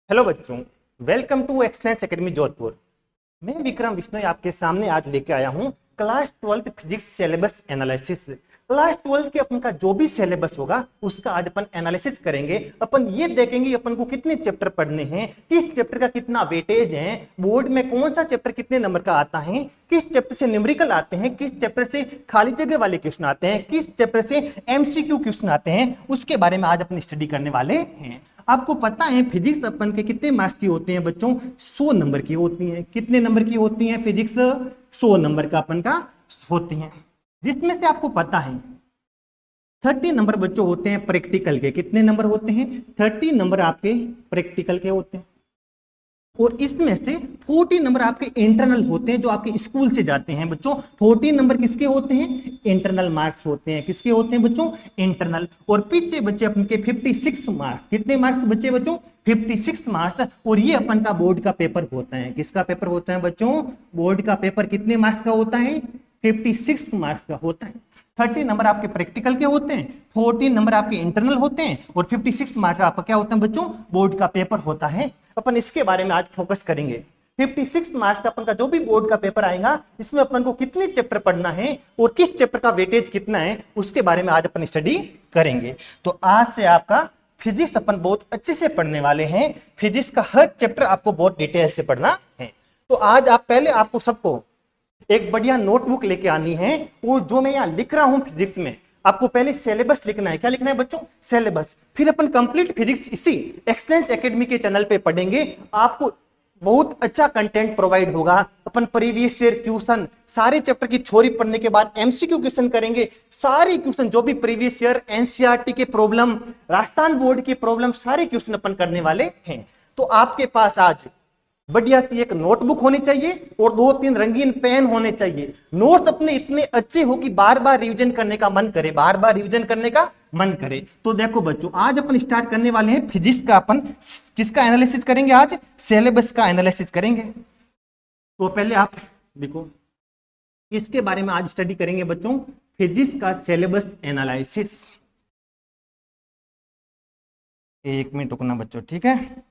Hello बच्चों, welcome to excellence academy Jodhpur. मैं विक्रम विश्नोई आपके सामने आज लेके आया हूँ class 12 physics syllabus analysis. Class 12 के अपन का जो भी सिलेबस होगा उसका आज अपन एनालिसिस करेंगे। अपन ये देखेंगे अपन को कितने चैप्टर पढ़ने हैं, किस चैप्टर का कितना वेटेज है, बोर्ड में कौन सा चैप्टर कितने नंबर का आता है, किस चैप्टर से न्यूमेरिकल आते हैं, किस चैप्टर से खाली जगह वाले क्वेश्चन आते हैं, किस चैप्टर से एमसीक्यू क्वेश्चन आते हैं, उसके बारे में आज अपन स्टडी करने वाले हैं। आपको पता है फिजिक्स अपन के कितने मार्क्स की होते हैं बच्चों? 100 नंबर की होती हैं। कितने नंबर की होती हैं फिजिक्स? 100 नंबर का अपन का होती हैं, जिसमें से आपको पता है 30 नंबर बच्चों होते हैं प्रैक्टिकल के। कितने नंबर होते हैं? 30 नंबर आपके प्रैक्टिकल के होते हैं, और इसमें से 40 नंबर आपके इंटरनल होते हैं जो आपके स्कूल से जाते हैं बच्चों। 40 नंबर किसके होते हैं? इंटरनल मार्क्स होते हैं। किसके होते हैं बच्चों? इंटरनल। और पीछे बच्चे अपन के 56 मार्क्स। कितने मार्क्स बच्चे बच्चों? 56 मार्क्स। और ये अपन का बोर्ड का पेपर होता है। किसका पेपर होता है बच्चों? बोर्ड का पेपर कितने मार्क्स का होता है? 56 मार्क्स का होता है। 30 नंबर आपके प्रैक्टिकल के होते हैं, 14 नंबर आपके इंटरनल होते हैं, और 56 मार्क्स का आपका क्या होता है बच्चों? बोर्ड का पेपर होता है। अपन इसके बारे में आज फोकस करेंगे। 56 मार्क्स का अपन का जो भी बोर्ड का पेपर आएगा, इसमें अपन को कितने चैप्टर पढ़ना है और किस चैप्टर का वेटेज कितना है, उसके बारे में आज अपन स्टडी करेंगे। तो आज से आपका फिजिक्स अपन बहुत अच्छे से पढ़ने वाले हैं। फिजिक्स का हर चैप्टर आपको बहुत डिटेल से पढ़ना है। तो आज आप पहले आपको सबको एक बढ़िया नोटबुक लेके आनी है, और जो मैं यहाँ लिख रहा हूं फिजिक्स में, आपको पहले सिलेबस लिखना है। क्या लिखना है बच्चों? सिलेबस। फिर अपन कंप्लीट फिजिक्स इसी एक्सलेंस एकेडमी के चैनल पे पढ़ेंगे। आपको बहुत अच्छा कंटेंट प्रोवाइड होगा। अपन प्रीवियस ईयर क्वेश्चन, सारे चैप्टर की थ्योरी पढ़ने के बाद एमसीक्यू क्वेश्चन करेंगे। सारे क्वेश्चन जो भी प्रीवियस ईयर एनसीईआरटी के प्रॉब्लम, राजस्थान बोर्ड के प्रॉब्लम, सारे क्वेश्चन अपन करने वाले हैं। तो आपके पास आज बढ़िया सी एक नोटबुक होनी चाहिए और 2-3 रंगीन पेन होने चाहिए। नोट्स अपने इतने अच्छे हो कि बार बार रिवीजन करने का मन करे, बार बार रिवीजन करने का मन करे। तो देखो बच्चों, आज अपन स्टार्ट करने वाले हैं फिजिक्स का। अपन किसका एनालिसिस करेंगे आज? सिलेबस का एनालिसिस करेंगे। तो पहले आप देखो किसके बारे में आज स्टडी करेंगे बच्चों? फिजिक्स का सिलेबस एनालिसिस। एक मिनट रुकना बच्चों, ठीक है।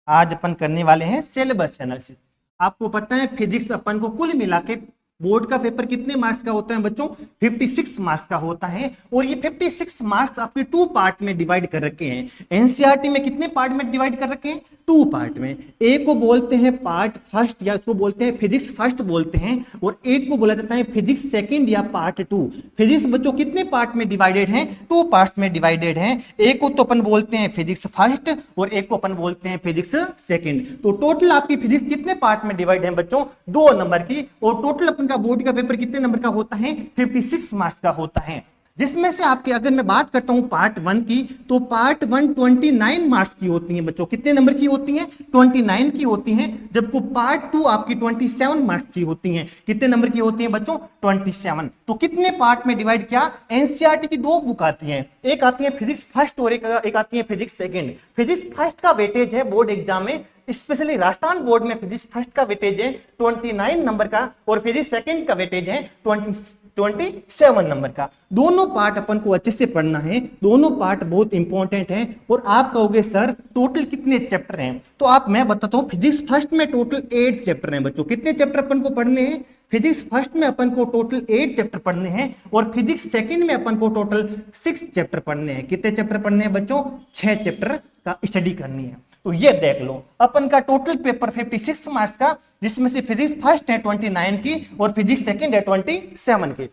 आज अपन करने वाले हैं सिलेबस एनालिसिस। आपको पता है फिजिक्स अपन को कुल मिला के बोर्ड का पेपर कितने मार्क्स का होता है बच्चों? 56 मार्क्स का होता है। और ये 56 मार्क्स आपके 2 पार्ट में डिवाइड कर रखे हैं। एनसीईआरटी में कितने पार्ट में डिवाइड कर रखे हैं? 2 पार्ट में। एक को बोलते हैं पार्ट फर्स्ट, या उसको बोलते हैं फिजिक्स फर्स्ट बोलते हैं, और एक को बोला जाता है फिजिक्स सेकंड या पार्ट 2। फिजिक्स बच्चों कितने पार्ट में डिवाइडेड है? 2 पार्ट्स में डिवाइडेड है। एक को तो अपन बोलते हैं फिजिक्स फर्स्ट, और एक को अपन बोलते हैं फिजिक्स सेकंड। तो टोटल आपकी फिजिक्स कितने पार्ट में डिवाइड है बच्चों? 2 नंबर की। और टोटल अपन का बोर्ड का पेपर कितने नंबर का होता है? 56 मार्क्स का होता है। जिसमें से आपके, अगर मैं बात करता हूं पार्ट 1 की, तो पार्ट 1 29 मार्क्स की होती है बच्चों। कितने नंबर की होती हैं? 29 की होती हैं। जबकि पार्ट 2 आपकी 27 मार्क्स की होती हैं। कितने नंबर की होती हैं बच्चों? 27। तो कितने पार्ट में डिवाइड किया? एनसीईआरटी की 2 बुक आती हैं, एक आती है फिजिक्स फर्स्ट और एक आती है फिजिक्स सेकंड। फिजिक्स फर्स्ट का वेटेज है बोर्ड एग्जाम में, स्पेशली राजस्थान बोर्ड में फिजिक्स फर्स्ट का वेटेज है 29 नंबर का, और फिजिक्स सेकंड का वेटेज है 27 नंबर का। दोनों पार्ट अपन को अच्छे से पढ़ना है, दोनों पार्ट बहुत इंपॉर्टेंट है। और आप कहोगे सर टोटल कितने चैप्टर हैं? तो आप, मैं बताता हूं, फिजिक्स फर्स्ट में टोटल 8 चैप्टर हैं बच्चों। कितने चैप्टर अपन को पढ़ने हैं? फिजिक्स फर्स्ट में अपन को टोटल 8 चैप्टर पढ़ने हैं, और फिजिक्स सेकंड में अपन को टोटल 6 चैप्टर पढ़ने हैं। कितने चैप्टर पढ़ने हैं बच्चों? 6 चैप्टर का स्टडी करनी है। तो ये देख लो, अपन का टोटल पेपर 56 मार्क्स का, जिसमें से फिजिक्स फर्स्ट है 29 की, और फिजिक्स सेकंड है 27 की।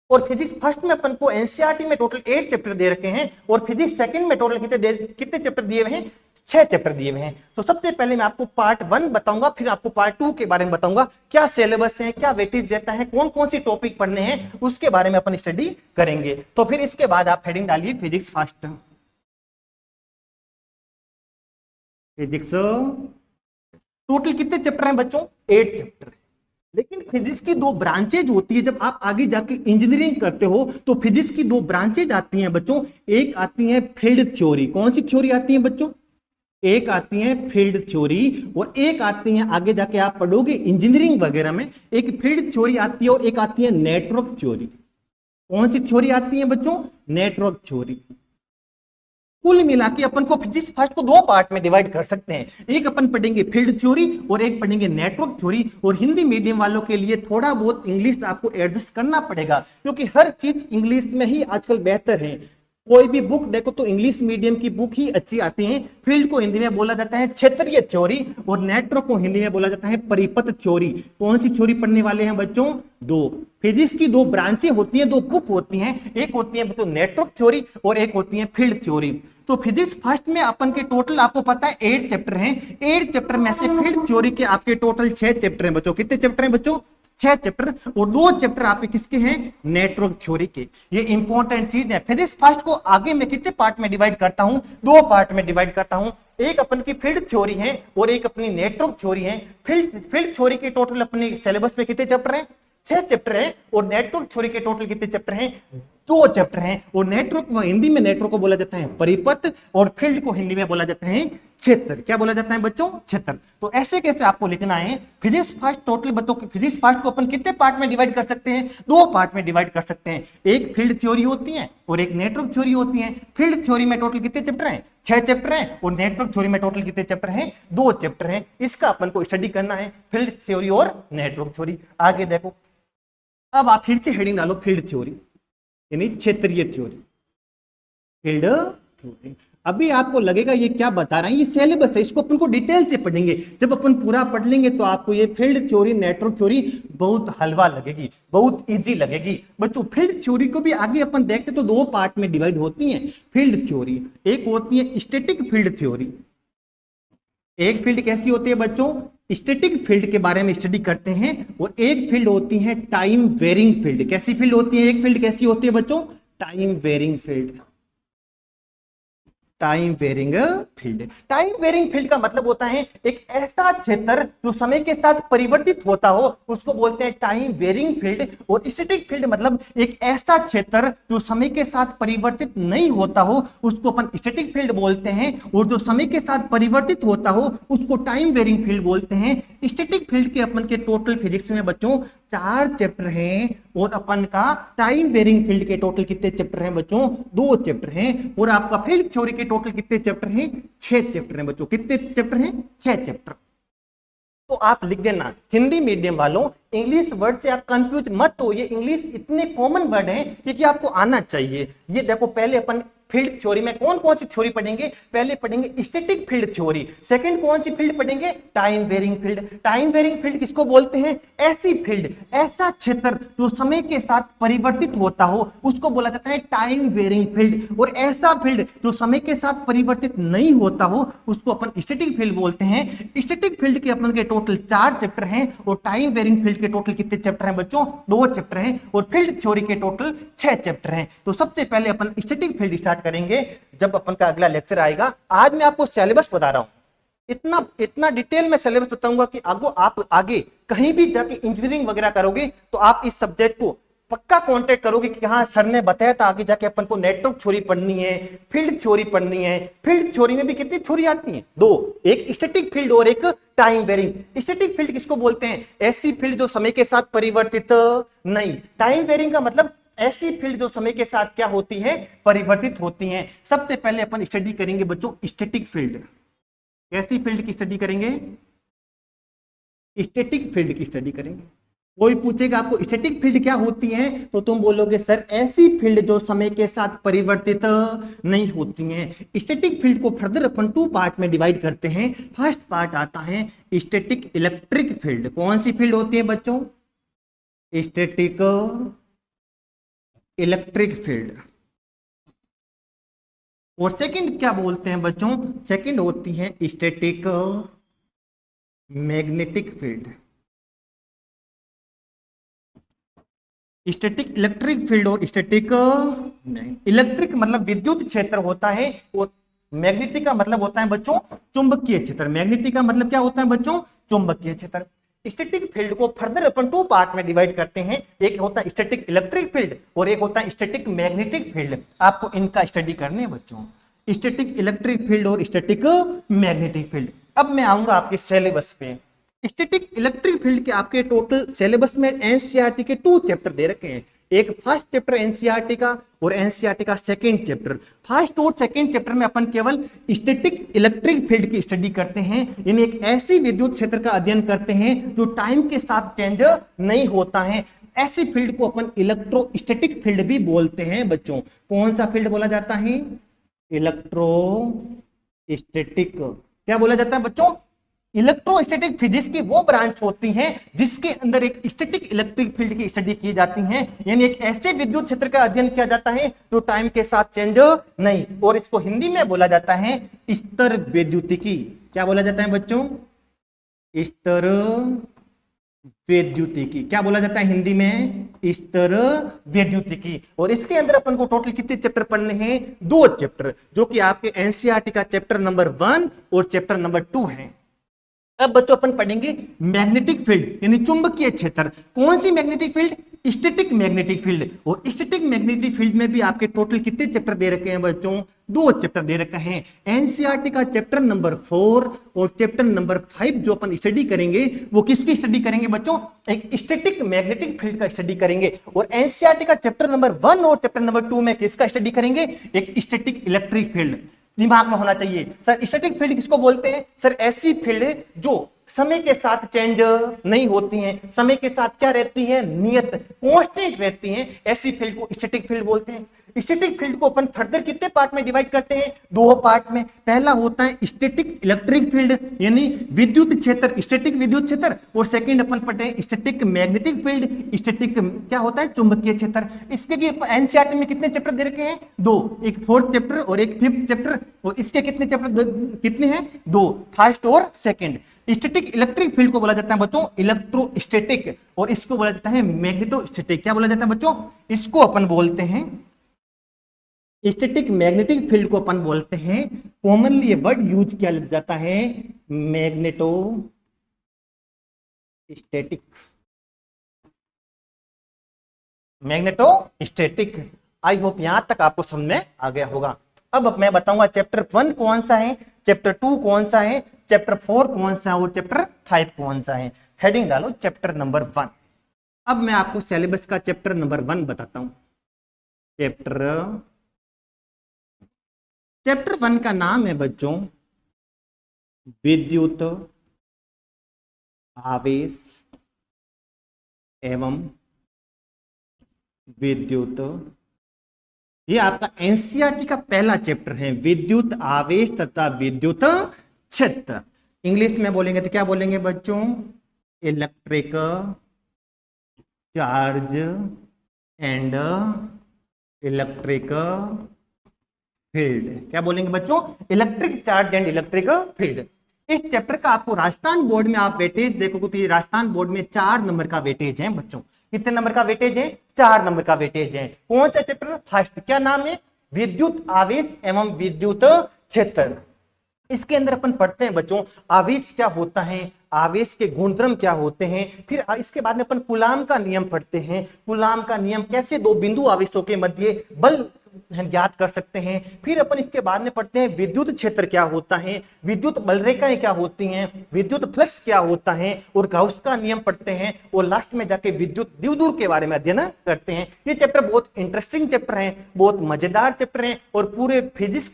और फिजिक्स फर्स्ट में अपन को एनसीईआरटी में टोटल 8 चैप्टर दे रखे हैं, और फिजिक्स सेकंड में टोटल कितने चैप्टर दिए हुए हैं? 6 चैप्टर दिए हुए हैं। तो सबसे पहले मैं आपको पार्ट 1 बताऊंगा, फिर आपको पार्ट 2 के बारे में बताऊंगा। क्या सिलेबस है, क्या वेटेज देता है, कौन कौन सी टॉपिक पढ़ने हैं, उसके बारे में अपन स्टडी करेंगे। तो फिर इसके बाद आप हेडिंग डालिए फिजिक्स फर्स्ट। फिजिक्स टोटल कितने चैप्टर हैं बच्चों? 8 चैप्टर है। लेकिन फिजिक्स की 2 ब्रांचेज होती है। जब आप आगे जाके इंजीनियरिंग करते हो तो फिजिक्स की 2 ब्रांचेज आती हैं बच्चों। एक आती है फील्ड थ्योरी। कौन सी थ्योरी आती है बच्चों? एक आती है फील्ड थ्योरी, और एक आती है, आगे जाके आप पढ़ोगे इंजीनियरिंग वगैरह में, एक फील्ड थ्योरी आती है और एक आती है नेटवर्क थ्योरी। कौन सी थ्योरी आती है बच्चों? Network theory. कुल मिला के अपन को फिजिक्स फर्स्ट को दो पार्ट में डिवाइड कर सकते हैं। एक अपन पढ़ेंगे फील्ड थ्योरी और एक पढ़ेंगे नेटवर्क थ्योरी। और हिंदी मीडियम वालों के लिए थोड़ा बहुत इंग्लिश आपको एडजस्ट करना पड़ेगा, क्योंकि हर चीज इंग्लिश में ही आजकल बेहतर है। कोई भी बुक देखो तो इंग्लिश मीडियम की बुक ही अच्छी आती है। फील्ड को हिंदी में बोला जाता है क्षेत्रीय थ्योरी और नेटवर्क को हिंदी में बोला जाता है परिपथ थ्योरी। कौन सी थ्योरी पढ़ने वाले हैं बच्चों? दो। फिजिक्स की दो ब्रांचें होती हैं, दो बुक होती हैं, एक होती है बच्चों नेटवर्क थ्योरी और एक होती है फील्ड थ्योरी। तो फिजिक्स फर्स्ट में अपन के टोटल आपको पता है 8 चैप्टर हैं। 8 चैप्टर में से फील्ड थ्योरी के आपके टोटल 6 चैप्टर हैं बच्चों। कितने चैप्टर हैं बच्चों? 6 चैप्टर। और 2 चैप्टर आपके किसके हैं? नेटवर्क थ्योरी के। ये इंपॉर्टेंट चीज है। फिजिक्स फर्स्ट को आगे मैं कितने पार्ट में डिवाइड करता हूं? 2 पार्ट में डिवाइड करता हूं। एक अपन की फील्ड थ्योरी है और एक अपनी नेटवर्क थ्योरी है। फील्ड थ्योरी के टोटल अपने सिलेबस में कितने चैप्टर हैं? 6 चैप्टर हैं। और नेटवर्क थ्योरी के टोटल कितने चैप्टर हैं? 2 चैप्टर हैं। और नेटवर्क हिंदी में नेटवर्क को बोला जाता है परिपथ और फील्ड को हिंदी में बोला जाता है क्षेत्र। क्या बोला जाता है बच्चों? क्षेत्र। तो ऐसे कैसे आपको लिखना है? फिजिक्स फर्स्ट टोटल बच्चों फिजिक्स फर्स्ट को अपन कितने पार्ट में डिवाइड कर सकते हैं? 2 पार्ट में डिवाइड कर सकते हैं। एक फील्ड थ्योरी होती है और एक नेटवर्क थ्योरी होती है। फील्ड थ्योरी में टोटल कितने चैप्टर हैं? 6 चैप्टर हैं। और नेटवर्क थ्योरी में टोटल कितने चैप्टर हैं? 2 चैप्टर हैं। इसका अपन को स्टडी करना है, फील्ड थ्योरी और नेटवर्क थ्योरी। आगे देखो, अब आप फिर से हेडिंग डालो फील्ड थ्योरी यानी क्षेत्रीय थ्योरी। फील्ड थ्योरी अभी आपको लगेगा ये क्या बता रहा है, ये सिलेबस है, इसको अपन को डिटेल से पढ़ेंगे। जब अपन पूरा पढ़ लेंगे तो आपको ये फील्ड थ्योरी नेटवर्क थ्योरी बहुत हलवा लगेगी, बहुत इजी लगेगी बच्चों। फील्ड थ्योरी को भी आगे अपन देखते तो 2 पार्ट में डिवाइड होती है फील्ड थ्योरी। एक होती है स्टैटिक फील्ड थ्योरी। एक फील्ड कैसी होती है बच्चों? स्टैटिक फील्ड के बारे में स्टडी करते हैं। और एक फील्ड होती है टाइम वेरिंग फील्ड। कैसी फील्ड होती है? एक फील्ड कैसी होती है बच्चों? Time varying field. Time varying field. Time varying field का मतलब होता है एक ऐसा क्षेत्र जो समय के साथ परिवर्तित होता हो, उसको बोलते हैं टाइम वेरिंग फील्ड। और स्टैटिक फील्ड मतलब एक ऐसा क्षेत्र जो समय के साथ परिवर्तित नहीं होता हो, उसको अपन स्टैटिक फील्ड बोलते हैं। और जो समय के साथ परिवर्तित होता हो उसको टाइम वेरिंग फील्ड बोलते हैं। स्टैटिक फील्ड के अपन के टोटल फिजिक्स में बच्चों 4 चैप्टर हैं। और अपन का टाइम वेरिंग फील्ड के टोटल कितने चैप्टर हैं बच्चों? 2 चैप्टर हैं। और आपका फील्ड थ्योरी के टोटल कितने चैप्टर हैं? 6 चैप्टर हैं बच्चों। कितने चैप्टर हैं? 6 चैप्टर। तो आप लिख देना, हिंदी मीडियम वालों इंग्लिश वर्ड से आप कंफ्यूज मत हो। ये इंग्लिश इतने कॉमन वर्ड हैं क्योंकि आपको आना चाहिए। ये देखो, पहले अपन फील्ड थ्योरी में कौन कौन सी थ्योरी पढ़ेंगे? पहले पढ़ेंगे स्टैटिक फील्ड थ्योरी। सेकंड कौन सी फील्ड पढ़ेंगे? Time varying field. Time varying field किसको बोलते हैं? ऐसी फील्ड, ऐसा क्षेत्र जो समय के साथ परिवर्तित होता हो उसको बोला जाता है टाइम वेरिंग फील्ड। और ऐसा फील्ड जो समय के साथ परिवर्तित नहीं होता हो उसको अपन स्टैटिक फील्ड बोलते हैं। स्टैटिक फील्ड के अपन के टोटल 4 चैप्टर हैं। और टाइम वेरिंग फील्ड के टोटल कितने चैप्टर हैं बच्चों? 2 चैप्टर हैं। और फील्ड थ्योरी के टोटल 6 चैप्टर हैं। तो सबसे पहले अपन स्टैटिक फील्ड स्टार्ट करेंगे जब अपन का अगला लेक्चर आएगा। आज मैं आपको सिलेबस बता रहा हूं, इतना डिटेल में सिलेबस बताऊंगा कि आप आगे कहीं भी जाके इंजीनियरिंग वगैरह करोगे तो आप इस सब्जेक्ट को पक्का कांटेक्ट करोगे कि हाँ सर ने बताया था। आगे जाके अपन को नेटवर्क थ्योरी पढ़नी है, फील्ड थ्योरी पढ़नी है। फील्ड थ्योरी में भी कितनी थ्योरी आती हैं? 2, एक स्टैटिक फील्ड और एक टाइम वेरिंग। स्टैटिक फील्ड किसको बोलते हैं? ऐसी फील्ड जो समय के साथ परिवर्तित नहीं। टाइम वेरिंग का मतलब ऐसी फील्ड जो समय के साथ क्या होती है? परिवर्तित होती हैं। सबसे पहले अपन स्टडी करेंगे बच्चों स्टैटिक फील्ड। कैसी फील्ड की स्टडी करेंगे? स्टैटिक फील्ड की स्टडी करेंगे। कोई पूछेगा आपको स्टैटिक फील्ड क्या होती है तो तुम बोलोगे सर ऐसी फील्ड जो समय के साथ परिवर्तित नहीं होती हैं। स्टैटिक फील्ड को फर्दर अपन 2 पार्ट में डिवाइड करते हैं। फर्स्ट पार्ट आता है स्टैटिक इलेक्ट्रिक फील्ड। कौन सी फील्ड होती है बच्चों? Static electric field. और सेकंड क्या बोलते हैं बच्चों? सेकंड होती है static magnetic field. Static electric field और स्टैटिक इलेक्ट्रिक मतलब विद्युत क्षेत्र होता है। और मैग्नेटिक का मतलब होता है बच्चों चुंबकीय क्षेत्र। मैग्नेटिक का मतलब क्या होता है बच्चों? चुंबकीय क्षेत्र। स्टैटिक फील्ड को फर्दर अपन 2 पार्ट में डिवाइड करते हैं। एक होता है स्टैटिक इलेक्ट्रिक फील्ड और एक होता है स्टैटिक मैग्नेटिक फील्ड। आपको इनका स्टडी करने हैं बच्चों, स्टैटिक इलेक्ट्रिक फील्ड और स्टैटिक मैग्नेटिक फील्ड। अब मैं आऊंगा आपके सिलेबस पे। स्टैटिक इलेक्ट्रिक फील्ड के आपके टोटल सिलेबस में एनसीईआरटी के 2 चैप्टर दे रखे हैं। एक फर्स्ट चैप्टर एनसीईआरटी का और एनसीईआरटी का सेकंड चैप्टर। फर्स्ट और सेकंड चैप्टर में अपन केवल स्टैटिक इलेक्ट्रिक फील्ड की स्टडी करते हैं, यानी एक ऐसी विद्युत क्षेत्र का अध्ययन करते हैं जो टाइम के साथ चेंज नहीं होता है। ऐसी फील्ड को अपन इलेक्ट्रोस्टैटिक फील्ड भी बोलते हैं बच्चों। कौन सा फील्ड बोला जाता है? इलेक्ट्रोस्टैटिक। क्या बोला जाता है बच्चों? इलेक्ट्रोस्टैटिक फिजिक्स की वो ब्रांच होती है जिसके अंदर एक स्टैटिक इलेक्ट्रिक फील्ड की स्टडी की जाती है, यानी एक ऐसे विद्युत क्षेत्र का अध्ययन किया जाता है जो टाइम के साथ चेंज नहीं, और इसको हिंदी में बोला जाता है स्तर वैद्युतिकी। क्या बोला जाता है बच्चों? स्तर वैद्युतिकी। क्या बोला जाता है हिंदी में? स्तर वैद्युतिकी। और इसके अंदर अपन को टोटल कितने चैप्टर पढ़ने हैं? 2 चैप्टर, जो कि आपके एनसीईआरटी का चैप्टर नंबर 1 और चैप्टर नंबर 2 है। अब बच्चों अपन पढ़ेंगे मैग्नेटिक फील्ड यानी चुंबकीय क्षेत्र। कौन सी magnetic field? Static magnetic field. और स्टैटिक मैग्नेटिक फील्ड में भी आपके टोटल कितने चैप्टर दे रखे हैं बच्चों? 2 चैप्टर दे रखे हैं। एनसीईआरटी का चैप्टर नंबर 4 और चैप्टर नंबर 5 जो अपन स्टडी करेंगे वो किसकी स्टडी करेंगे बच्चों? एक स्टैटिक मैग्नेटिक फील्ड का स्टडी करेंगे। और एनसीईआरटी का चैप्टर नंबर 1 और चैप्टर नंबर 2 में किसका स्टडी करेंगे? एक स्टैटिक इलेक्ट्रिक फील्ड। दिमाग में होना चाहिए सर स्टैटिक फील्ड किसको बोलते हैं? सर ऐसी फील्ड जो समय के साथ चेंज नहीं होती हैं, समय के साथ क्या रहती हैं? नियत कांस्टेंट रहती हैं, ऐसी फील्ड को स्टैटिक फील्ड बोलते हैं। स्टैटिक फील्ड को अपन फर्दर कितने पार्ट में डिवाइड करते हैं? 2 पार्ट में। पहला होता है स्टैटिक इलेक्ट्रिक फील्ड यानी विद्युत क्षेत्र, स्टैटिक विद्युत क्षेत्र, और सेकंड अपन पढ़ते हैं स्टैटिक मैग्नेटिक फील्ड, स्टैटिक क्या होता है? चुंबकीय क्षेत्र। इसके एनसीईआरटी में कितने चैप्टर दे रखे हैं? 2, एक 4th चैप्टर और एक 5th चैप्टर। और इसके कितने चैप्टर कितने हैं? 2, फर्स्ट और सेकंड। स्टैटिक इलेक्ट्रिक फील्ड को बोला जाता है बच्चों इलेक्ट्रोस्टैटिक, और इसको बोला जाता है मैग्नेटोस्टैटिक। क्या बोला जाता है बच्चों? इसको अपन बोलते हैं स्टैटिक मैग्नेटिक फील्ड को अपन बोलते हैं, कॉमनली ये वर्ड यूज किया जाता है मैग्नेटोस्टैटिक। मैग्नेटोस्टैटिक। आई होप यहां तक आपको समझ में आ गया होगा। अब मैं बताऊंगा चैप्टर 1 कौन सा है, चैप्टर 2 कौन सा है, चैप्टर 4 कौन सा है और चैप्टर 5 कौन सा है। हेडिंग डालो चैप्टर नंबर 1। अब मैं आपको सिलेबस का चैप्टर नंबर 1 बताता हूं। चैप्टर 1 का नाम है बच्चों विद्युत आवेश एवं विद्युत। ये आपका एनसीईआरटी का पहला चैप्टर है, विद्युत आवेश तथा विद्युत क्षेत्र। इंग्लिश में बोलेंगे तो क्या बोलेंगे बच्चों? Electric charge and electric field. क्या बोलेंगे बच्चों? Electric charge and electric field. इस चैप्टर का आपको राजस्थान बोर्ड में आप वेटेज देखोगे तो ये राजस्थान बोर्ड में 4 नंबर का वेटेज है बच्चों। कितने नंबर का वेटेज है? 4 नंबर का वेटेज है। कौन सा चैप्टर? फर्स्ट। क्या नाम है? विद्युत आवेश एवं विद्युत क्षेत्र। इसके अंदर अपन पढ़ते हैं बच्चों आवेश क्या होता है, आवेश के गुणधर्म क्या होते हैं, फिर इसके बाद में अपन कूलाम का नियम पढ़ते हैं। कूलाम का नियम कैसे 2 बिंदु आवेशों के मध्य बल हम ज्ञात कर सकते हैं। फिर अपन इसके बाद में पढ़ते हैं विद्युत क्षेत्र क्या होता है, विद्युत बलरेखाएं क्या होती हैं, विद्युत फ्लक्स क्या होता है, और गाउस का नियम पढ़ते हैं, और लास्ट में जाके विद्युत द्विध्रुव के बारे में अध्ययन करते हैं। ये चैप्टर बहुत इंटरेस्टिंग चैप्टर है, बहुत मजेदार चैप्टर है, और पूरे 12th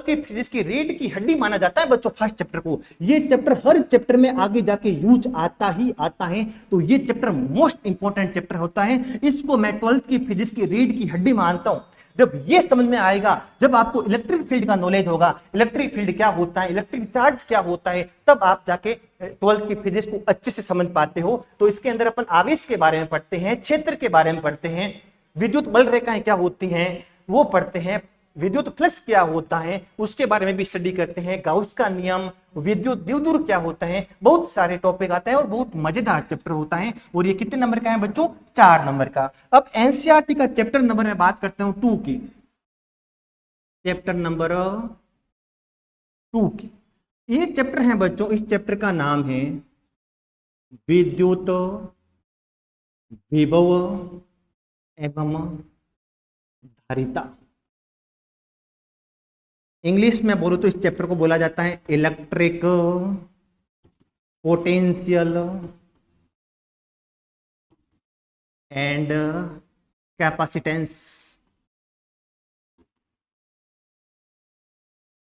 की फिजिक्स की रीढ़ की हड्डी माना जाता है बच्चों फर्स्ट चैप्टर को। ये चैप्टर हर चैप्टर में आगे जाके यूज आता ही आता है, तो ये चैप्टर मोस्ट इंपॉर्टेंट चैप्टर होता है। इसको मैं 12th की फिजिक्स की रीढ़ की हड्डी मानता हूं। जब ये समझ में आएगा, जब आपको इलेक्ट्रिक फील्ड का नॉलेज होगा, इलेक्ट्रिक फील्ड क्या होता है, इलेक्ट्रिक चार्ज क्या होता है, तब आप जाके 12th की फिजिक्स को अच्छे से समझ पाते हो। तो इसके अंदर अपन आवेश के बारे में पढ़ते हैं, क्षेत्र के बारे में पढ़ते हैं, विद्युत बल रेखाएं क्या होती हैं वो पढ़ते हैं, विद्युत फ्लक्स क्या होता है उसके बारे में भी स्टडी करते हैं, गाउस का नियम, विद्युत द्विध्रुव क्या होता है, बहुत सारे टॉपिक आते हैं और बहुत मजेदार चैप्टर होता है। और ये कितने नंबर का है बच्चों? 4 नंबर का। अब एनसीईआरटी का चैप्टर नंबर में बात करते हूं 2 की। चैप्टर नंबर 2 की ये चैप्टर है बच्चों, इस चैप्टर का नाम है विद्युत विभव एवं धारिता। इंग्लिश में बोलो तो इस चैप्टर को बोला जाता है इलेक्ट्रिक पोटेंशियल एंड कैपेसिटेंस।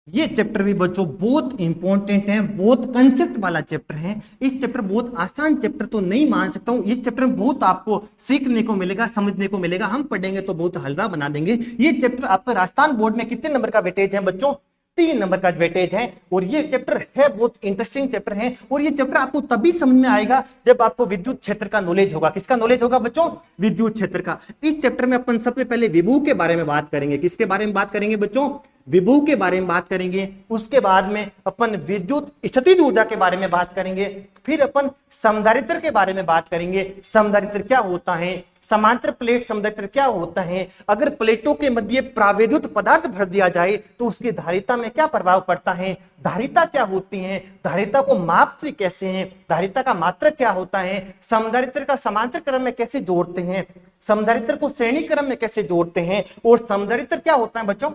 ये चैप्टर भी बच्चों बहुत इंपॉर्टेंट है, बहुत कंसेप्ट वाला चैप्टर है। इस चैप्टर बहुत आसान चैप्टर तो नहीं मान सकता हूं, इस चैप्टर में बहुत आपको सीखने को मिलेगा, समझने को मिलेगा। हम पढ़ेंगे तो बहुत हल्का बना देंगे। ये चैप्टर आपका राजस्थान बोर्ड में कितने नंबर का वेटेज है बच्चों? 3 नंबर का वेटेज है। और ये चैप्टर है बहुत इंटरेस्टिंग चैप्टर है। और ये चैप्टर आपको तभी समझ में आएगा जब आपको विद्युत क्षेत्र का नॉलेज होगा। किसका नॉलेज होगा बच्चों? विद्युत क्षेत्र का। इस चैप्टर में अपन सबसे पहले विभव के बारे में बात करेंगे। किसके बारे में बात करेंगे बच्चों? विभव के बारे में बात करेंगे। उसके बाद में अपन विद्युत स्थितिज ऊर्जा के बारे में बात करेंगे। फिर अपन समधारित्र के बारे में बात करेंगे। समधारित्र क्या होता है, समांतर प्लेट समधारित्र क्या होता है, अगर प्लेटों के मध्य प्राविद्युत पदार्थ भर दिया जाए तो उसकी धारिता में क्या प्रभाव पड़ता है, धारिता क्या होती है, धारिता को मापते कैसे हैं, धारिता का मात्रक क्या होता है, समधारित्र का समांतर क्रम में कैसे जोड़ते हैं, समधारित्र को श्रेणी क्रम में कैसे जोड़ते हैं, और समधारित्र क्या होता है बच्चों?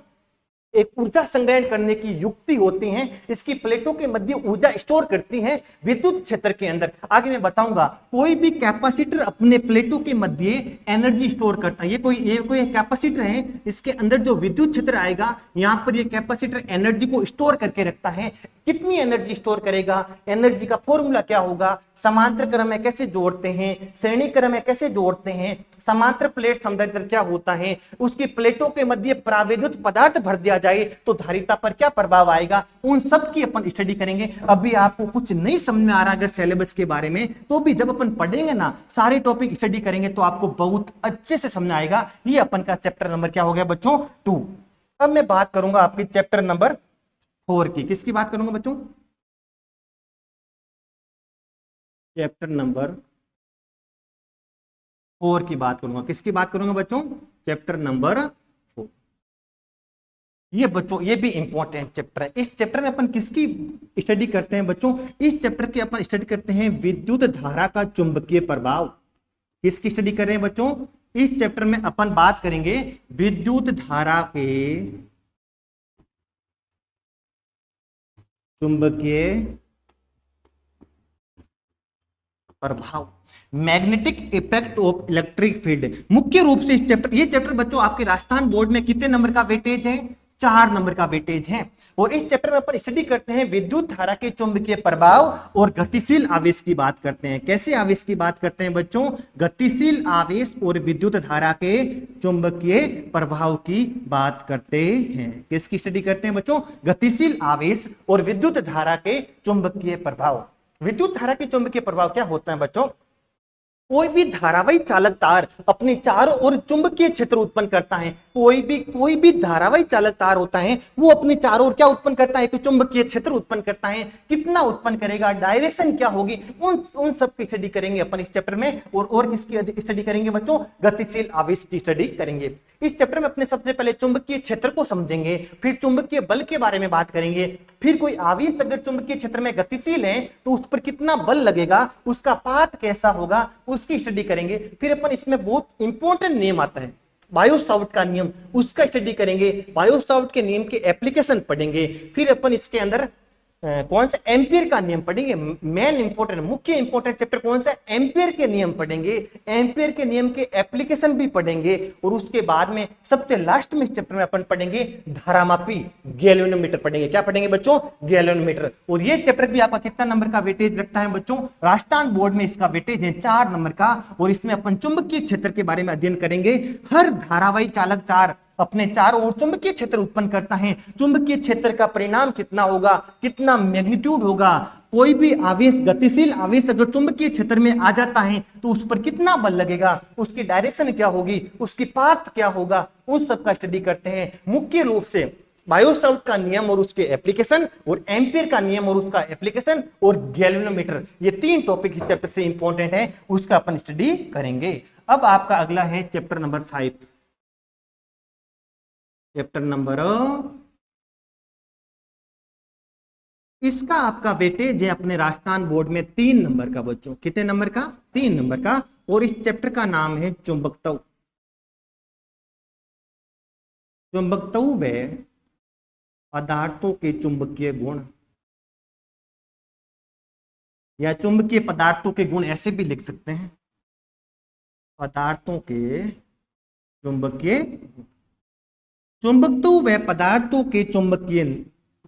एक ऊर्जा संग्रहण करने की युक्ति होती है। इसकी प्लेटों के मध्य ऊर्जा स्टोर करती है विद्युत क्षेत्र के अंदर। आगे मैं बताऊंगा। कोई भी कैपेसिटर अपने प्लेटों के मध्य एनर्जी स्टोर करता है। ये कोई कैपेसिटर है, इसके अंदर जो विद्युत क्षेत्र आएगा, यहां पर ये कैपेसिटर एनर्जी को स्टोर करके रखता है। कितनी एनर्जी स्टोर करेगा, एनर्जी का फॉर्मूला क्या होगा, समांतर क्रम में कैसे जोड़ते हैं, श्रेणी क्रम में कैसे जोड़ते हैं, समांतर प्लेट समधारित्र क्या होता है, उसकी प्लेटों के मध्य प्राविद्युत पदार्थ भर दिया जाए तो धारिता पर क्या प्रभाव आएगा, उन सब की अपन स्टडी करेंगे। अभी आपको कुछ नहीं समझ में आ रहा अगर सिलेबस के बारे में, तो भी जब अपन पढ़ेंगे ना, सारे टॉपिक स्टडी करेंगे तो आपको बहुत अच्छे से समझ आएगा। ये अपन का चैप्टर नंबर क्या हो गया बच्चों? 2। अब मैं बात करूंगा आपकी चैप्टर नंबर 4 की। किसकी बात करूंगा बच्चों? चैप्टर नंबर 4 की बात करूंगा। किसकी बात करूंगा बच्चों? Chapter number 4। ये बच्चों ये भी इंपॉर्टेंट चैप्टर है। इस चैप्टर में अपन किसकी स्टडी करते हैं बच्चों? इस चैप्टर के अपन स्टडी करते हैं विद्युत धारा का चुंबकीय प्रभाव। किसकी स्टडी कर रहे हैं बच्चों? इस चैप्टर में अपन बात करेंगे विद्युत धारा के चुंबकीय प्रभाव, magnetic effect of electric field. मुख्य रूप से इस चैप्टर, ये चैप्टर बच्चों आपके राजस्थान बोर्ड में कितने नंबर का वेटेज है? 4 नंबर का वेटेज है। और इस चैप्टर में अपन स्टडी करते हैं विद्युत धारा के चुंबकीय प्रभाव और गतिशील आवेश की बात करते हैं। कैसे आवेश की बात करते हैं बच्चों? गतिशील आवेश और विद्युत धारा के चुंबकीय प्रभाव की बात करते हैं। किसकी स्टडी करते हैं बच्चों? गतिशील आवेश और विद्युत धारा के चुंबकीय प्रभाव। विद्युत धारा के चुंबकीय प्रभाव क्या होता है बच्चों? कोई भी धारावाही चालक तार अपने चारों ओर चुंबकीय क्षेत्र उत्पन्न करता है। कोई भी धारावाही चालक तार होता है, वो अपने चारों ओर क्या उत्पन्न करता है? चुंबकीय क्षेत्र उत्पन्न करता है। कितना उत्पन्न करेगा, डायरेक्शन क्या होगी, उन सब की स्टडी करेंगे अपन इस चैप्टर में। और किसकी स्टडी करेंगे बच्चों? गतिशील आवेश की स्टडी करेंगे। इस चैप्टर में अपने सबसे पहले चुंबकीय क्षेत्र को समझेंगे, फिर चुंबकीय बल के बारे में बात करेंगे, फिर कोई आवेश अगर चुंबकीय क्षेत्र में गतिशील है तो उस पर कितना बल लगेगा, उसका पाथ कैसा होगा, उसकी स्टडी करेंगे। फिर अपन इसमें बहुत इंपॉर्टेंट नियम आता है बायो-सावर्ट का नियम, उसका स्टडी करेंगे। बायो-सावर्ट के नियम के एप्लीकेशन पढ़ेंगे। फिर अपन इसके अंदर कौन सा एम्पियर का नियम पढ़ेंगे। मेन इंपॉर्टेंट मुख्य इंपॉर्टेंट चैप्टर कौन सा? एम्पियर के नियम पढ़ेंगे। एम्पियर के नियम के एप्लीकेशन भी पढ़ेंगे। और उसके बाद में सबसे लास्ट में इस चैप्टर में अपन पढ़ेंगे धारामापी गैल्वेनोमीटर पढ़ेंगे। क्या पढ़ेंगे बच्चों? गैल्वेनोमीटर। और ये चैप्टर भी आपका कितना नंबर का वेटेज रखता है बच्चों? राजस्थान बोर्ड में इसका वेटेज है 4 नंबर का। और इसमें अपन चुंबकीय क्षेत्र के बारे में अध्ययन करेंगे। हर धारावाही चालक तार अपने चारों ओर चुंबकीय क्षेत्र उत्पन्न करता है। चुंबकीय क्षेत्र का परिणाम कितना होगा, कितना मैग्नीट्यूड होगा, कोई भी आवेश, गतिशील आवेश अगर चुंबकीय क्षेत्र में आ जाता है तो उस पर कितना बल लगेगा, उसकी डायरेक्शन क्या होगी, उसकी पाथ क्या होगा, उस सब का स्टडी करते हैं। मुख्य रूप से बायो-सावर्ट का नियम और उसके एप्लीकेशन, और एम्पियर का नियम और उसका एप्लीकेशन, और गैल्वेनोमीटर, ये 3 टॉपिक इस चैप्टर से इंपॉर्टेंट है, उसका अपन स्टडी करेंगे। अब आपका अगला है चैप्टर नंबर 5। चैप्टर नंबर, इसका आपका वेटेज है अपने राजस्थान बोर्ड में 3 नंबर का बच्चों। कितने नंबर का? 3 नंबर का। और इस चैप्टर का नाम है चुंबकत्व। चुंबकत्व व पदार्थों के चुंबकीय गुण, या चुंबकीय पदार्थों के गुण ऐसे भी लिख सकते हैं। पदार्थों के चुंबकीय, चुंबकत्व व पदार्थों के चुंबकीय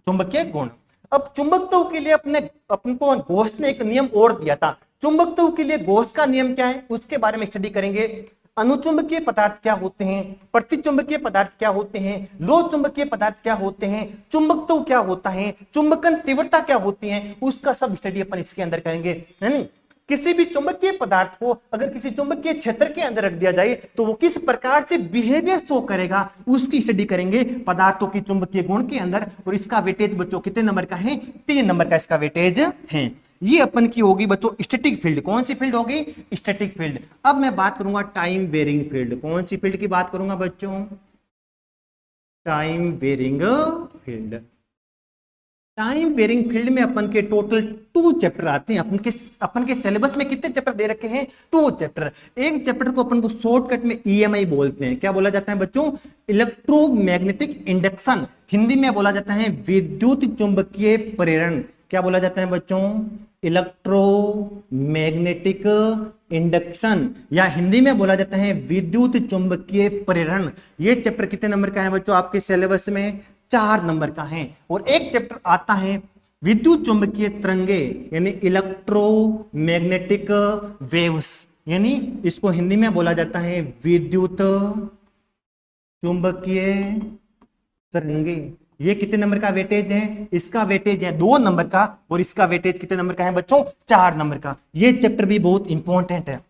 चुंबकीय गुण। अब चुंबकत्व के लिए अपन को गोस ने एक नियम और दिया था। चुंबकत्व के लिए गोस का नियम क्या है उसके बारे में स्टडी करेंगे। अनुचुंबकीय पदार्थ क्या होते हैं, प्रतिचुंबकीय पदार्थ क्या होते हैं, लो चुंबकीय पदार्थ क्या होते हैं, चुंबकत्व क्या होता है, चुंबकन तीव्रता क्या होती है, उसका सब स्टडी अपन इसके अंदर करेंगे। यानी किसी भी चुंबकीय पदार्थ को अगर किसी चुंबकीय क्षेत्र के अंदर रख दिया जाए तो वो किस प्रकार से बिहेवियर शो करेगा उसकी स्टडी करेंगे पदार्थों की चुंबकीय गुण के अंदर। और इसका वेटेज बच्चों कितने नंबर का है, 3 नंबर का इसका वेटेज है। ये अपन की होगी बच्चों स्टैटिक फील्ड। कौन सी फील्ड होगी, स्टैटिक फील्ड। अब मैं बात करूंगा टाइम वेरिंग फील्ड। कौन सी फील्ड की बात करूंगा बच्चों, time varying field. Time varying field में अपन के टोटल 2 चैप्टर आते हैं। अपन के सिलेबस में कितने चैप्टर दे रखे हैं, 2 चैप्टर। एक चैप्टर को अपन को शॉर्टकट में ईएमआई बोलते हैं। क्या बोला जाता है बच्चों, इलेक्ट्रोमैग्नेटिक इंडक्शन। हिंदी में बोला जाता है विद्युत चुंबकीय प्रेरण। क्या बोला जाता है बच्चों, इलेक्ट्रोमैग्नेटिक इंडक्शन, या हिंदी में बोला जाता है विद्युत चुंबकीय प्रेरण। ये चैप्टर कितने नंबर का है बच्चों आपके सिलेबस में, 4 नंबर का है। और एक चैप्टर आता है विद्युत चुंबकीय तरंगे यानी इलेक्ट्रोमैग्नेटिक वेव्स, यानी इसको हिंदी में बोला जाता है विद्युत चुंबकीय तरंगे। ये कितने नंबर का वेटेज है, इसका वेटेज है 2 नंबर का। और इसका वेटेज कितने नंबर का है बच्चों, 4 नंबर का। ये चैप्टर भी बहुत इंपॉर्टेंट है।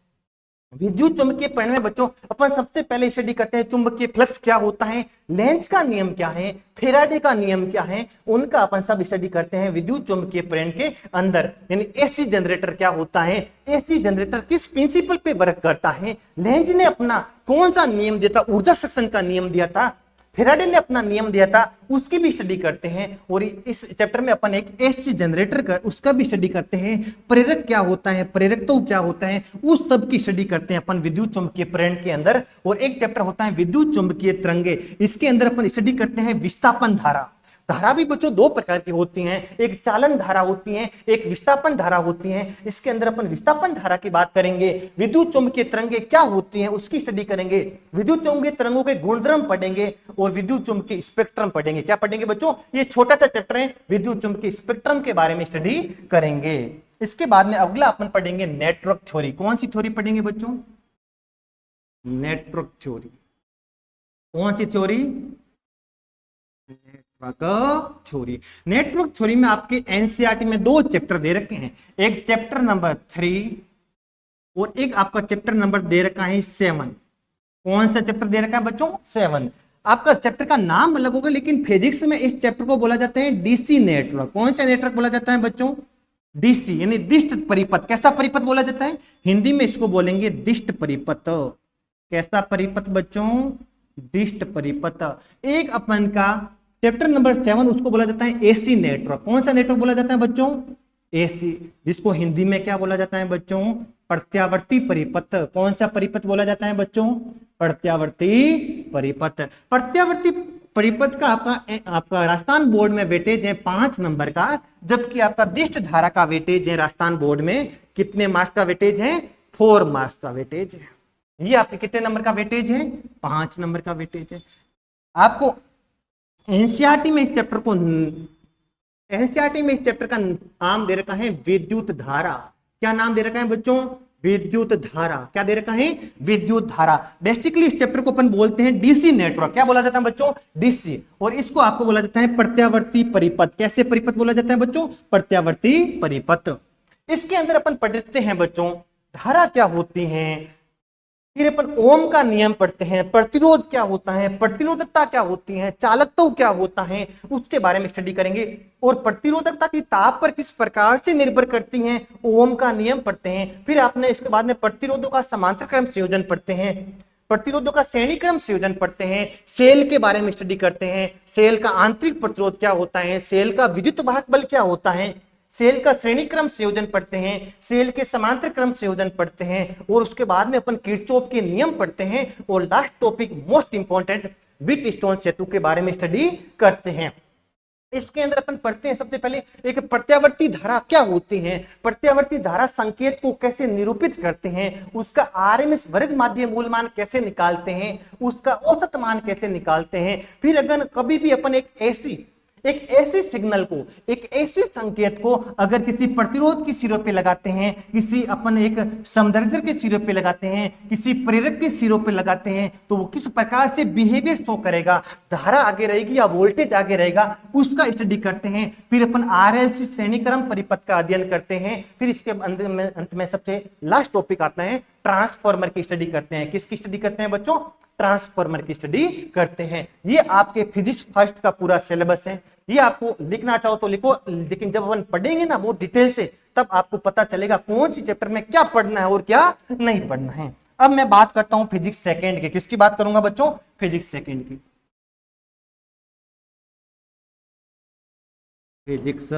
विद्युत चुंबकीय प्रेरण में बच्चों अपन सबसे पहले स्टडी करते हैं चुंबकीय फ्लक्स क्या होता है, लेंज का नियम क्या है, फेराडे का नियम क्या है, उनका अपन सब स्टडी करते हैं विद्युत चुंबकीय प्रेरण के अंदर। यानी एसी जनरेटर क्या होता है, एसी जनरेटर किस प्रिंसिपल पे वर्क करता है, लेंज ने अपना कौन सा नियम दिया था, ऊर्जा सेक्शन का नियम दिया था, फेराडे ने अपना नियम दिया था, उसकी भी स्टडी करते हैं। और इस चैप्टर में अपन एक एसी जनरेटर का उसका भी स्टडी करते हैं। प्रेरक क्या होता है, प्रेरकत्व क्या होता है, उस सब की स्टडी करते हैं अपन विद्युत चुंबकीय प्रेरण के अंदर। और एक चैप्टर होता है विद्युत चुंबकीय तरंगे। इसके अंदर अपन स्टडी करते हैं विस्थापन धारा। धारा भी बच्चों 2 प्रकार की होती हैं, एक चालन धारा होती है, एक विस्थापन धारा होती है। इसके अंदर अपन विस्थापन धारा की बात करेंगे। विद्युत चुंबकीय तरंगे क्या होती हैं उसकी स्टडी करेंगे। विद्युत चुंबकीय तरंगों के गुणधर्म पढ़ेंगे और विद्युत चुंबकीय स्पेक्ट्रम पढ़ेंगे। क्या पढ़ेंगे बच्चों, ये छोटा सा चैप्टर है, विद्युत चुंबकीय स्पेक्ट्रम के बारे में स्टडी करेंगे। इसके बाद में अगला अपन पढ़ेंगे नेटवर्क थ्योरी। कौन सी थ्योरी पढ़ेंगे बच्चों, नेटवर्क थ्योरी। कौन सी theory, network theory. Network theory में आपके एनसीईआरटी में 2 चैप्टर दे रखे हैं, एक चैप्टर नंबर 3 और एक आपका चैप्टर नंबर दे रखा है 7। कौन सा चैप्टर दे रखा है बच्चों, 7। आपका चैप्टर का नाम अलग होगा लेकिन फिजिक्स में इस चैप्टर को बोला जाता है डीसी नेटवर्क। कौन सा नेटवर्क बोला जाता है बच्चों, डीसी, यानी दिष्ट परिपथ। कैसा परिपथ बोला जाता है, हिंदी में इसको बोलेंगे दिष्ट परिपथ। कैसा परिपथ बच्चों, दिष्ट परिपथ। एक अपन का चैप्टर नंबर 7 उसको बोला जाता है एसी नेटवर्क। कौन सा नेटवर्क बोला जाता है बच्चों, एसी, जिसको हिंदी में क्या बोला जाता है बच्चों, प्रत्यावर्ती परिपथ। कौन सा परिपथ बोला जाता है बच्चों, प्रत्यावर्ती परिपथ। प्रत्यावर्ती परिपथ का आपका राजस्थान बोर्ड में वेटेज है 5 नंबर का, जबकि आपका दिष्ट धारा का वेटेज है राजस्थान बोर्ड में कितने मार्क्स का वेटेज है, 4 मार्क्स का वेटेज है। ये आपके कितने नंबर का वेटेज है, 5 नंबर का वेटेज है। आपको एनसीईआरटी में इस चैप्टर को एनसीईआरटी में इस चैप्टर का नाम दे रखा है विद्युत धारा। क्या नाम दे रखा है बच्चों, विद्युत धारा। क्या दे रखा है, विद्युत धारा। बेसिकली इस चैप्टर को अपन बोलते हैं डीसी नेटवर्क। क्या बोला जाता है बच्चों, डीसी। और इसको आपको बोला जाता है प्रत्यावर्ती परिपथ। कैसे परिपथ बोला जाता है बच्चों, प्रत्यावर्ती परिपथ। इसके अंदर अपन पढ़ते हैं बच्चों धारा क्या होती है, फिर अपन ओम का नियम पढ़ते हैं, प्रतिरोध क्या होता है, प्रतिरोधकता क्या होती है, चालकत्व क्या होता है, उसके बारे में स्टडी करेंगे। और प्रतिरोधकता की ताप पर किस प्रकार से निर्भर करती हैं, ओम का नियम पढ़ते हैं। फिर आपने इसके बाद में प्रतिरोधों का समांतर क्रम संयोजन पढ़ते हैं, प्रतिरोधों का श्रेणी क्रम संयोजन पढ़ते हैं, सेल के बारे में स्टडी करते हैं, सेल का आंतरिक प्रतिरोध क्या होता है, सेल का विद्युत वाहक बल क्या होता है, सेल का श्रेणी क्रम संयोजन पढ़ते हैं, सेल के समांतर क्रम संयोजन पढ़ते हैं। और उसके बाद में अपन किरचॉफ के नियम पढ़ते हैं। और last topic most important Wheatstone सेतु के बारे में स्टडी करते हैं। इसके अंदर अपन पढ़ते हैं सबसे पहले एक प्रत्यावर्ती धारा क्या होती है, प्रत्यावर्ती धारा संकेत को कैसे निरूपित करते हैं, उसका आरएमएस वर्ग माध्य मूल मान कैसे निकालते हैं, उसका औसत मान कैसे निकालते हैं। फिर अगर कभी भी अपन एक ऐसी सिग्नल को, एक ऐसे संकेत को अगर किसी प्रतिरोध की सिरों पे लगाते हैं, किसी अपन एक समधर्तर के सिरों पे लगाते हैं, किसी प्रेरक के सिरों पे लगाते हैं, तो वो किस प्रकार से बिहेवियर शो करेगा, धारा आगे रहेगी या वोल्टेज आगे रहेगा, उसका स्टडी करते हैं। फिर अपन आरएलसी श्रेणीक्रम परिपथ का अध्ययन करते हैं। फिर इसके अंत में सबसे लास्ट टॉपिक आता है ट्रांसफॉर्मर की स्टडी करते हैं। किसकी स्टडी करते हैं बच्चों? ट्रांसफॉर्मर की स्टडी करते हैं। ये आपके फिजिक्स फर्स्ट का पूरा सिलेबस है। ये आपको लिखना चाहो तो लिखो, लेकिन जब अपन पढ़ेंगे ना वो डिटेल से, तब आपको पता चलेगा कौन सी चैप्टर में क्या पढ़ना है और क्या नहीं पढ़ना है। अब मैं बात करता हूं फिजिक्स सेकंड की। किसकी बात करूंगा बच्चों? फिजिक्स सेकंड की। फिजिक्स,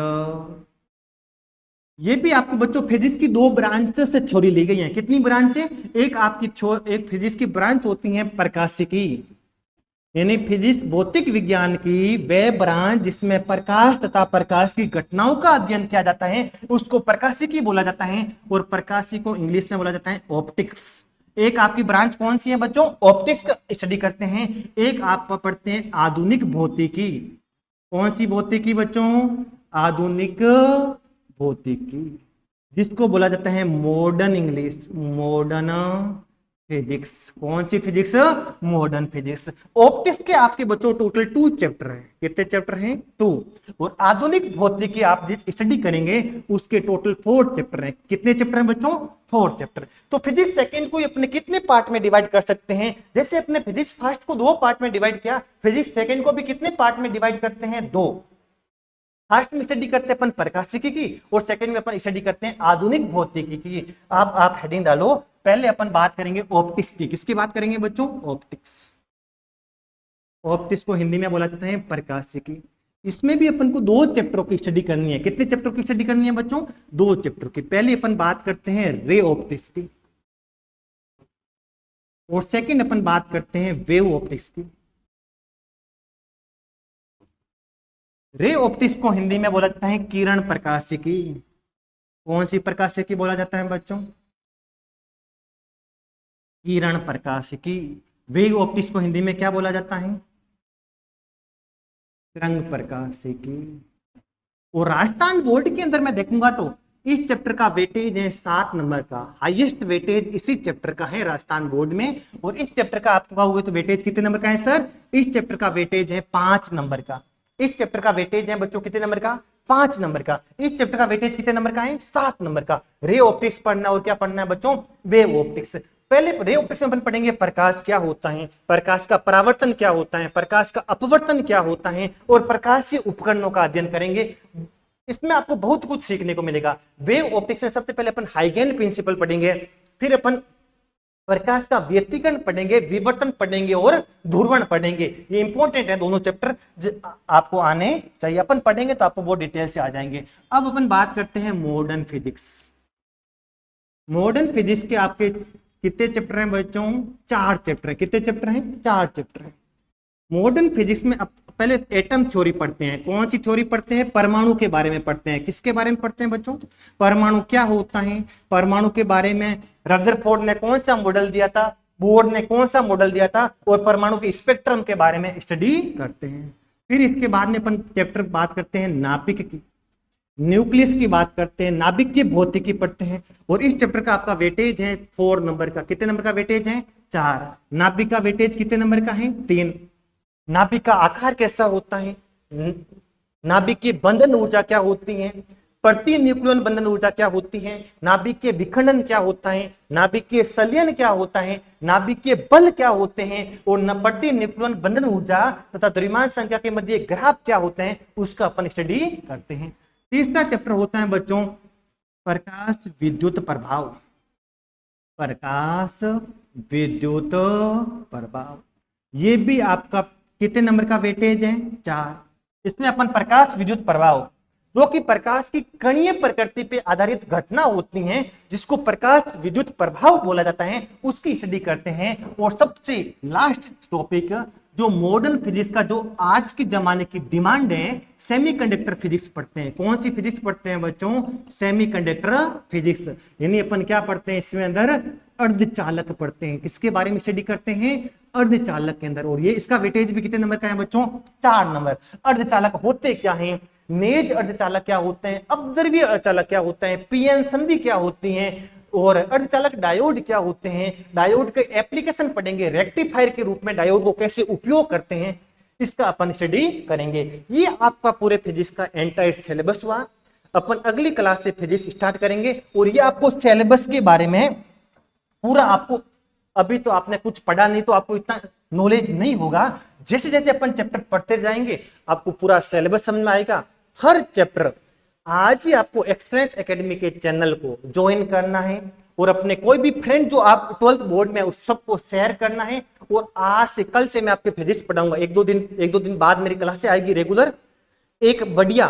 ये भी आपको बच्चों फिजिक्स की दो ब्रांच से थ्योरी ली गई है। कितनी ब्रांच है? एक फिजिक्स की ब्रांच होती है प्रकाशिकी, यानी फिजिक्स भौतिक विज्ञान की वह ब्रांच जिसमें प्रकाश तथा प्रकाश की घटनाओं का अध्ययन किया जाता है, उसको प्रकाशिकी बोला जाता है। और प्रकाशिकी को इंग्लिश में बोला जाता है ऑप्टिक्स। एक आपकी ब्रांच कौन सी है बच्चों? ऑप्टिक्स का स्टडी करते हैं। एक आप पढ़ते हैं आधुनिक भौतिकी। कौन सी भौतिकी बच्चों? आधुनिक भौतिकी, जिसको बोला जाता है मॉडर्न इंग्लिश, मॉडर्न फिजिक्स। कौन सी फिजिक्स? Modern physics. ऑप्टिक्स के आपके बच्चों टोटल 2 चैप्टर हैं। कितने चैप्टर हैं? 2। और आधुनिक भौतिकी आप जिस स्टडी करेंगे उसके टोटल 4 चैप्टर हैं। कितने चैप्टर हैं बच्चों? 4 चैप्टर। तो फिजिक्स सेकंड को अपने कितने पार्ट में डिवाइड कर सकते हैं? जैसे अपने फिजिक्स फर्स्ट को 2 पार्ट में डिवाइड किया, फिजिक्स सेकंड को भी कितने पार्ट में डिवाइड करते हैं? 2। फर्स्ट में स्टडी करते हैं अपन प्रकाशिकी की, और सेकंड में अपन स्टडी करते हैं आधुनिक भौतिकी की। आप हेडिंग डालो। पहले अपन बात करेंगे ऑप्टिक्स की। किसकी बात करेंगे बच्चों? ऑप्टिक्स। ऑप्टिक्स को हिंदी में बोला जाता है प्रकाशिकी। इसमें भी अपन को 2 चैप्टरों की स्टडी करनी है। कितने चैप्टरों की स्टडी करनी है बच्चों? 2 चैप्टर की। पहले अपन बात करते हैं रे ऑप्टिक्स की, और सेकंड अपन बात करते हैं वेव ऑप्टिक्स की। रे ऑप्टिक्स को हिंदी में बोला जाता है किरण प्रकाशिकी। कौन सी प्रकाशिकी बोला जाता है बच्चों? किरण प्रकाशिकी। वेव ऑप्टिक्स को हिंदी में क्या बोला जाता है? तरंग प्रकाशिकी। और राजस्थान बोर्ड के अंदर मैं देखूंगा तो इस चैप्टर का वेटेज है 7 नंबर का। हाईएस्ट वेटेज इसी चैप्टर का है राजस्थान बोर्ड में। और इस चैप्टर का आपको कहोगे तो वेटेज कितने नंबर का है सर? इस चैप्टर का वेटेज है 5 नंबर का। इस चैप्टर का वेटेज है बच्चों कितने नंबर का? 5 नंबर का। इस चैप्टर का वेटेज कितने नंबर का है? 7 नंबर का। रे ऑप्टिक्स पढ़ना और क्या पढ़ना है बच्चों? Wave optics. पहले रे ऑप्टिक्स में अपन पढ़ेंगे प्रकाश क्या होता है, प्रकाश का परावर्तन क्या होता है, प्रकाश का अपवर्तन क्या होता है, और प्रकाशीय उपकरणों का अध्ययन करेंगे। इसमें आपको बहुत कुछ सीखने को मिलेगा। वेव ऑप्टिक्स में सबसे पहले अपन हाइगेन प्रिंसिपल पढ़ेंगे, फिर अपन प्रकाश का व्यतिकरण पढ़ेंगे, विवर्तन पढ़ेंगे और ध्रुवण पढ़ेंगे। ये इंपॉर्टेंट है दोनों चैप्टर, आपको आने चाहिए। अपन पढ़ेंगे तो आपको बहुत डिटेल से आ जाएंगे। अब अपन बात करते हैं मॉडर्न फिजिक्स। मॉडर्न फिजिक्स के आपके कितने चैप्टर हैं बच्चों? 4 चैप्टर हैं। कितने चैप्टर हैं? 4 चैप्टर हैं। मॉडर्न फिजिक्स में पहले एटम थ्योरी पढ़ते हैं। कौन सी थ्योरी पढ़ते हैं? परमाणु के बारे में पढ़ते हैं। किसके बारे में पढ़ते हैं बच्चों? परमाणु क्या होता है, परमाणु के बारे में रदरफोर्ड ने कौन सा मॉडल दिया था, बोर ने कौन सा मॉडल दिया था, और परमाणु के स्पेक्ट्रम के बारे में स्टडी करते हैं। फिर इसके बाद में अपन चैप्टर बात करते हैं नाभिक की, न्यूक्लियस की बात करते हैं, नाभिक की भौतिकी पढ़ते हैं। और इस चैप्टर का आपका वेटेज है 4 नंबर का। कितने नंबर का वेटेज है? 4। नाभिक का वेटेज कितने नंबर का है? 3। नाभिक का आकार कैसा होता है, नाभिक की बंधन ऊर्जा क्या होती है, प्रति न्यूक्लियन बंधन ऊर्जा क्या होती है, नाभिक के विखंडन क्या होता है, नाभिक के संलयन क्या होता है, नाभिक के बल क्या होते हैं, और प्रति न्यूक्लियन बंधन ऊर्जा तथा द्रव्यमान संख्या के मध्य ग्राफ क्या होते हैं, उसका अपन स्टडी करते हैं। तीसरा चैप्टर होता है बच्चों प्रकाश विद्युत प्रभाव। प्रकाश विद्युत प्रभाव, ये भी आपका कितने नंबर का वेटेज है? 4। इसमें अपन प्रकाश विद्युत प्रभाव, जो कि प्रकाश की कणीय प्रकृति पे आधारित घटना होती हैं, जिसको प्रकाश विद्युत प्रभाव बोला जाता है, उसकी स्टडी करते हैं। और सबसे लास्ट टॉपिक जो मॉडर्न फिजिक्स का जो आज के जमाने की डिमांड है, सेमीकंडक्टर फिजिक्स पढ़ते हैं। कौन सी फिजिक्स पढ़ते हैं बच्चों? Semiconductor physics. यानी अपन क्या पढ़ते हैं इसमें अंदर? अर्धचालक पढ़ते हैं। किसके बारे में स्टडी करते हैं? अर्धचालक के अंदर। और ये इसका वेटेज भी कितने नंबर का है बच्चों? 4 नंबर। अर्धचालक होते क्या हैं? नेज अर्धचालक क्या होते हैं? अपद्रव्य अर्धचालक क्या होते हैं? पीएन संधि क्या होती है? और अर्धचालक डायोड क्या होते हैं? डायोड के एप्लीकेशन पढ़ेंगे, रेक्टिफायर के रूप में डायोड को कैसे उपयोग करते हैं, इसका अपन स्टडी करेंगे। ये आपका पूरे फिजिक्स का एंटायर सिलेबस हुआ। अपन अगली क्लास से फिजिक्स स्टार्ट करेंगे और ये आपको सिलेबस के बारे में पूरा आपको, अभी तो आपने कुछ पढ़ा नहीं तो आपको इतना नॉलेज नहीं होगा। जैसे जैसे अपन चैप्टर पढ़ते जाएंगे आपको पूरा सिलेबस समझ में आएगा। हर चैप्टर आज ही आपको एक्सलेंस एकेडमी के चैनल को ज्वाइन करना है और अपने कोई भी फ्रेंड जो आप 12th बोर्ड में उस सबको शेयर करना है। और आज से कल से मैं आपके फिजिक्स पढ़ाऊंगा। एक दो दिन बाद मेरी क्लास से आएगी रेगुलर। एक बढ़िया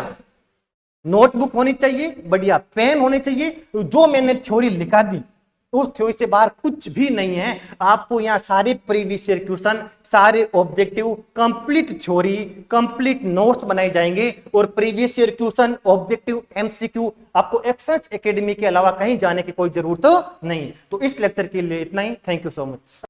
नोटबुक होनी चाहिए, बढ़िया पेन होने चाहिए। तो जो मैंने थ्योरी लिखा दी उस थ्योरी से बाहर कुछ भी नहीं है। आपको यहाँ सारे प्रीवियस ईयर क्वेश्चन, सारे objective, complete theory, complete notes बनाए जाएंगे और previous year question, objective, MCQ आपको एक्सलेंस एकेडमी के अलावा कहीं जाने की कोई जरूरत नहीं। तो इस लेक्चर के लिए इतना ही। Thank you so much.